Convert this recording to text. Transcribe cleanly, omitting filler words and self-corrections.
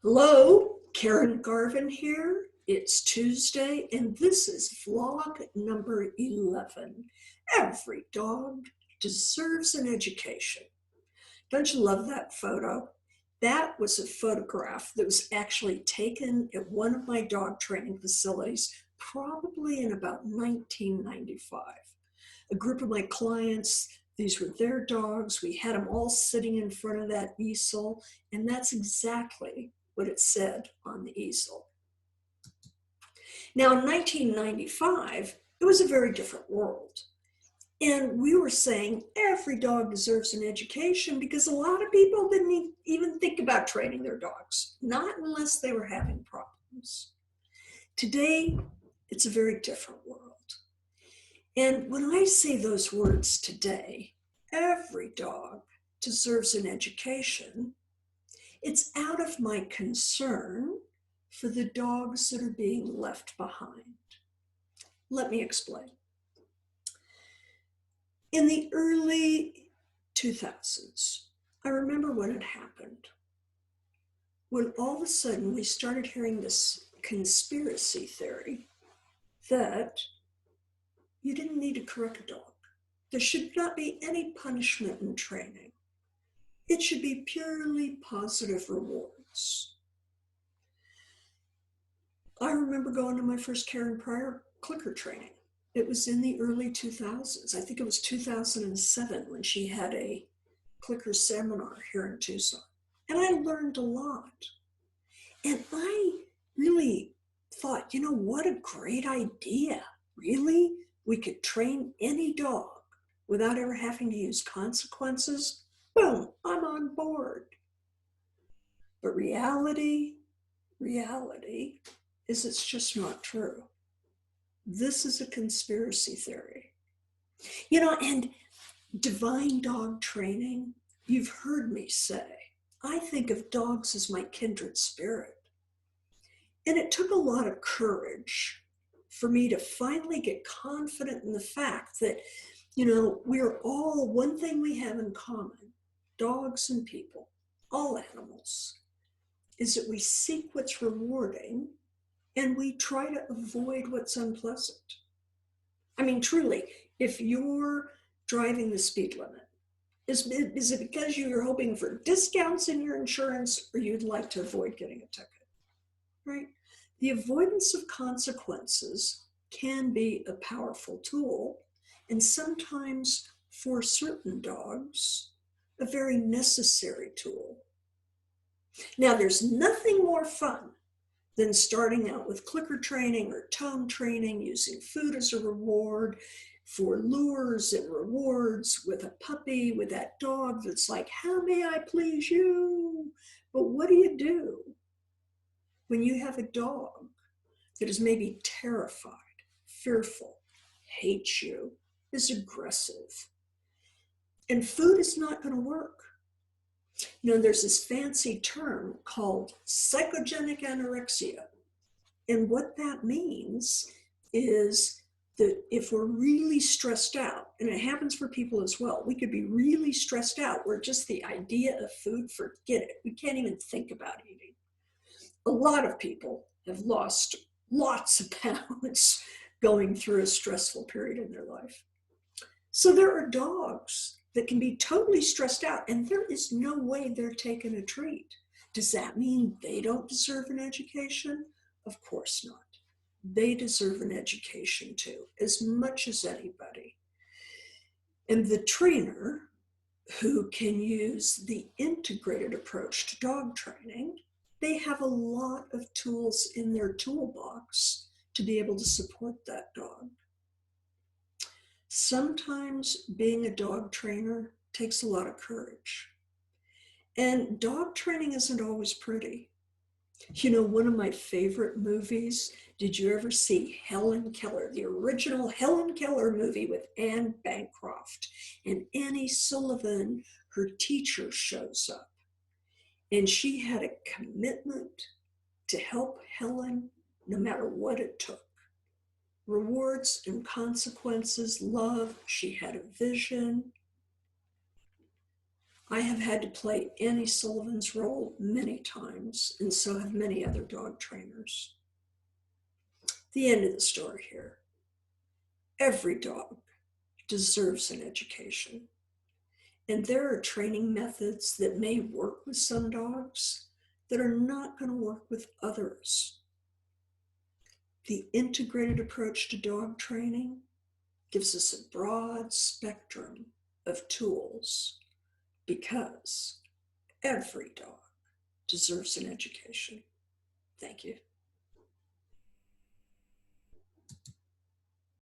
Hello, Karen Garvin here. It's Tuesday, and this is vlog number 11. Every dog deserves an education. Don't you love that photo? That was a photograph that was actually taken at one of my dog training facilities, probably in about 1995. A group of my clients, these were their dogs. We had them all sitting in front of that easel, and that's exactly what it said on the easel. Now, in 1995, it was a very different world. And we were saying every dog deserves an education because a lot of people didn't even think about training their dogs, not unless they were having problems. Today, it's a very different world. And when I say those words today, every dog deserves an education, it's out of my concern for the dogs that are being left behind. Let me explain. In the early 2000s, I remember when it happened, when all of a sudden we started hearing this conspiracy theory that you didn't need to correct a dog. There should not be any punishment in training. It should be purely positive rewards. I remember going to my first Karen Pryor clicker training. It was in the early 2000s. I think it was 2007 when she had a clicker seminar here in Tucson. And I learned a lot. And I really thought, what a great idea. Really? We could train any dog without ever having to use consequences? Boom, I'm on board. But reality is it's just not true. This is a conspiracy theory. And divine dog training, you've heard me say, I think of dogs as my kindred spirit. And it took a lot of courage for me to finally get confident in the fact that, we're all, one thing we have in common, dogs and people, all animals, is that we seek what's rewarding and we try to avoid what's unpleasant. I mean, truly, if you're driving the speed limit, is it because you're hoping for discounts in your insurance or you'd like to avoid getting a ticket, right? The avoidance of consequences can be a powerful tool, and sometimes for certain dogs, a very necessary tool. Now, there's nothing more fun than starting out with clicker training or tone training, using food as a reward, for lures and rewards with a puppy, with that dog that's like, how may I please you? But what do you do when you have a dog that is maybe terrified, fearful, hates you, is aggressive? And food is not going to work. There's this fancy term called psychogenic anorexia. And what that means is that if we're really stressed out, and it happens for people as well, we could be really stressed out where just the idea of food, forget it. We can't even think about eating. A lot of people have lost lots of pounds going through a stressful period in their life. So there are dogs that can be totally stressed out, and there is no way they're taking a treat. Does that mean they don't deserve an education? Of course not. They deserve an education too, as much as anybody. And the trainer who can use the integrated approach to dog training, they have a lot of tools in their toolbox to be able to support that dog. Sometimes being a dog trainer takes a lot of courage. And dog training isn't always pretty. One of my favorite movies, did you ever see Helen Keller, the original Helen Keller movie with Anne Bancroft? And Annie Sullivan, her teacher, shows up. And she had a commitment to help Helen no matter what it took. Rewards and consequences, love, she had a vision. I have had to play Annie Sullivan's role many times, and so have many other dog trainers. The end of the story here. Every dog deserves an education. And there are training methods that may work with some dogs that are not going to work with others. The integrated approach to dog training gives us a broad spectrum of tools because every dog deserves an education. Thank you.